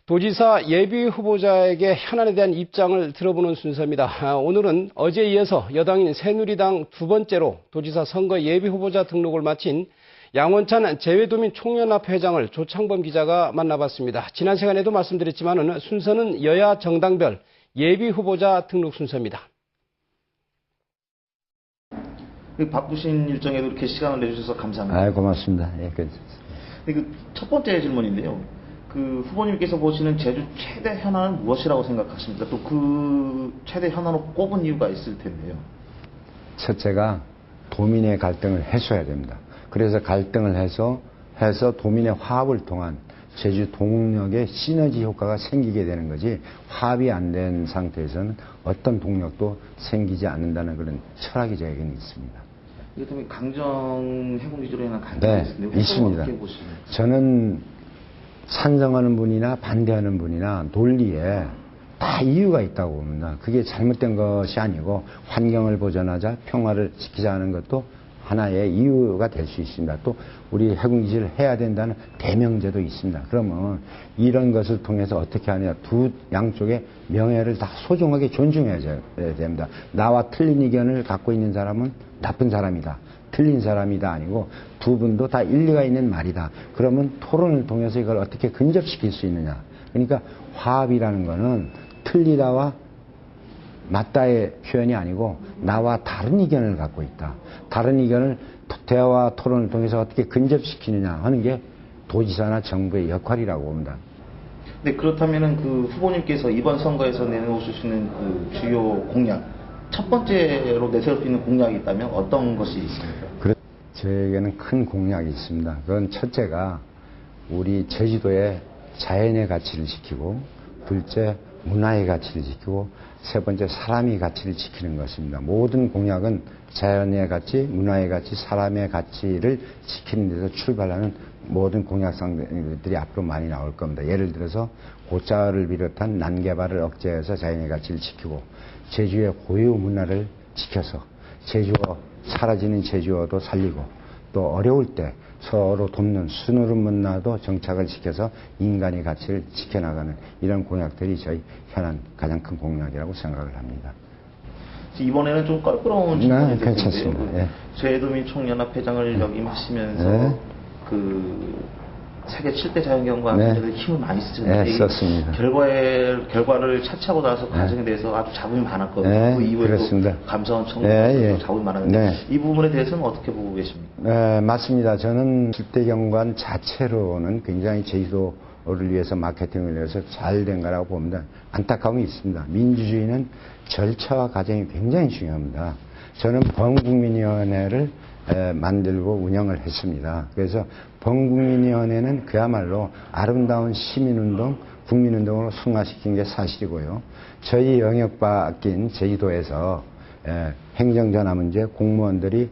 도지사 예비 후보자에게 현안에 대한 입장을 들어보는 순서입니다. 오늘은 어제에 이어서 여당인 새누리당 두 번째로 도지사 선거 예비 후보자 등록을 마친 양원찬 재외도민 총연합 회장을 조창범 기자가 만나봤습니다. 지난 시간에도 말씀드렸지만 순서는 여야 정당별 예비 후보자 등록 순서입니다. 바쁘신 일정에도 이렇게 시간을 내주셔서 감사합니다. 고맙습니다. 예, 괜찮습니다. 첫 번째 질문인데요. 후보님께서 보시는 제주 최대 현안은 무엇이라고 생각하십니까? 또 그 최대 현안으로 꼽은 이유가 있을 텐데요. 첫째가 도민의 갈등을 해소해야 됩니다. 그래서 갈등을 해서 도민의 화합을 통한 제주 동력의 시너지 효과가 생기게 되는 거지, 화합이 안 된 상태에서는 어떤 동력도 생기지 않는다는 그런 철학이 저에게는 있습니다. 이것 때문에 강정 해군기지로 인한 갈등이 있는데, 있습니다. 저는 찬성하는 분이나 반대하는 분이나 논리에 다 이유가 있다고 봅니다. 그게 잘못된 것이 아니고 환경을 보존하자, 평화를 지키자 하는 것도 하나의 이유가 될 수 있습니다. 또 우리 해군기지를 해야 된다는 대명제도 있습니다. 그러면 이런 것을 통해서 어떻게 하느냐, 두 양쪽의 명예를 다 소중하게 존중해야 됩니다. 나와 틀린 의견을 갖고 있는 사람은 나쁜 사람이다, 틀린 사람이다 아니고 두 분도 다 일리가 있는 말이다. 그러면 토론을 통해서 이걸 어떻게 근접시킬 수 있느냐. 그러니까 화합이라는 거는 틀리다와 맞다의 표현이 아니고 나와 다른 의견을 갖고 있다, 다른 의견을 대화와 토론을 통해서 어떻게 근접시키느냐 하는 게 도지사나 정부의 역할이라고 봅니다. 네, 그렇다면 후보님께서 이번 선거에서 내놓으시는 주요 공약, 첫 번째로 내세울 수 있는 공약이 있다면 어떤 것이 있습니까? 저에게는 큰 공약이 있습니다. 그건 첫째가 우리 제주도의 자연의 가치를 지키고, 둘째 문화의 가치를 지키고, 세 번째 사람의 가치를 지키는 것입니다. 모든 공약은 자연의 가치, 문화의 가치, 사람의 가치를 지키는 데서 출발하는 모든 공약상들이 앞으로 많이 나올 겁니다. 예를 들어서 고자를 비롯한 난개발을 억제해서 자연의 가치를 지키고, 제주의 고유 문화를 지켜서 제주어, 사라지는 제주어도 살리고, 또 어려울 때 서로 돕는 수누름 문화도 정착을 시켜서 인간의 가치를 지켜나가는 이런 공약들이 저희 현안 가장 큰 공약이라고 생각을 합니다. 이번에는 좀 껄끄러운 질문이 될 텐데요. 예. 재외도민 총연합 회장을 역임하시면서 세계 7대 자연경관들의 힘을 많이 쓰셨는데, 썼습니다. 결과를 차치하고 나서 과정에 대해서 아주 잡음이 많았거든요. 그 이후에 그렇습니다. 감사원 청문회도 잡음이 많았는데 이 부분에 대해서는 어떻게 보고 계십니까? 맞습니다. 저는 7대 경관 자체로는 굉장히 제주도를 위해서, 마케팅을 위해서 잘 된 거라고 봅니다. 안타까움이 있습니다. 민주주의는 절차와 과정이 굉장히 중요합니다. 저는 범국민위원회를 만들고 운영을 했습니다. 그래서 범국민위원회는 그야말로 아름다운 시민운동, 국민운동으로 승화시킨 게 사실이고요. 저희 영역 밖인 제주도에서 행정전화 문제, 공무원들이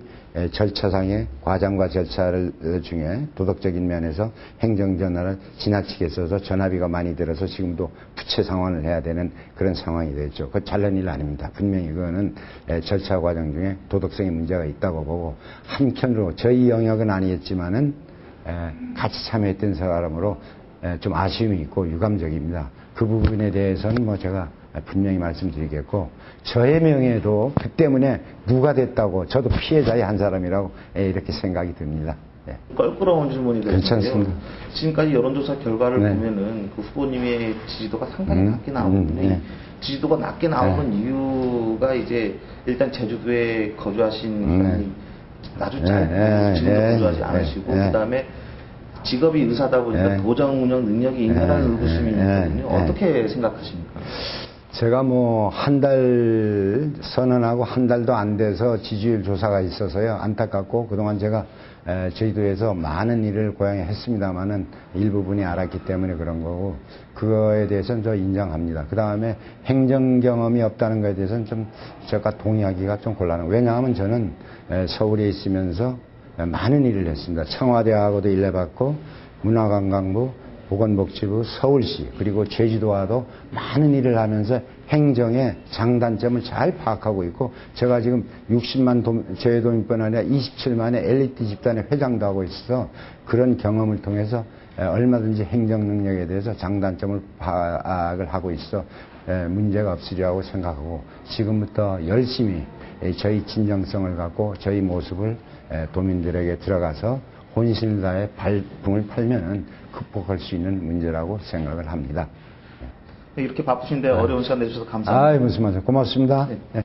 절차상의 과정과 절차를 중에 도덕적인 면에서 행정전화를 지나치게 써서 전화비가 많이 들어서 지금도 부채 상환을 해야 되는 그런 상황이 됐죠. 그거 잘난 일 아닙니다. 분명히 그거는 절차 과정 중에 도덕성의 문제가 있다고 보고, 한편으로 저희 영역은 아니었지만은 같이 참여했던 사람으로 좀 아쉬움이 있고 유감적입니다. 그 부분에 대해서는 제가 분명히 말씀드리겠고, 저의 명예도 그 때문에 누가 됐다고, 저도 피해자의 한 사람이라고 이렇게 생각이 듭니다. 껄끄러운 질문이 되는데요. 괜찮습니다. 지금까지 여론조사 결과를 보면은 후보님의 지지도가 상당히 낮게 나오는데, 지지도가 낮게 나오는 이유가 이제 일단 제주도에 거주하신 기간이 아주 짧고 지금도 거주하지 않으시고, 그다음에 직업이 의사다 보니까 도정 운영 능력이 있느라는 의구심이 있거든요. 어떻게 생각하십니까? 제가 한 달 선언하고 한 달도 안 돼서 지지율 조사가 있어서요, 안타깝고, 그동안 제가 제주도에서 많은 일을 고향에 했습니다만은 일부분이 알았기 때문에 그런 거고, 그거에 대해서는 저 인정합니다. 그 다음에 행정 경험이 없다는 것에 대해서는 좀 제가 동의하기가 좀 곤란해요. 왜냐하면 저는 서울에 있으면서 많은 일을 했습니다. 청와대하고도 일해봤고, 문화관광부, 보건복지부, 서울시, 그리고 제주도와도 많은 일을 하면서 행정의 장단점을 잘 파악하고 있고, 제가 지금 60만 제외도민뿐 아니라 27만의 엘리트 집단의 회장도 하고 있어서 그런 경험을 통해서 얼마든지 행정 능력에 대해서 장단점을 파악을 하고 있어 문제가 없으리라고 생각하고 지금부터 열심히 저희 진정성을 갖고 저희 모습을 도민들에게 들어가서 혼신을 다해 발품을 팔면은 극복할 수 있는 문제라고 생각을 합니다. 이렇게 바쁘신데 어려운 시간 내주셔서 감사합니다. 무슨 말씀. 고맙습니다. 네.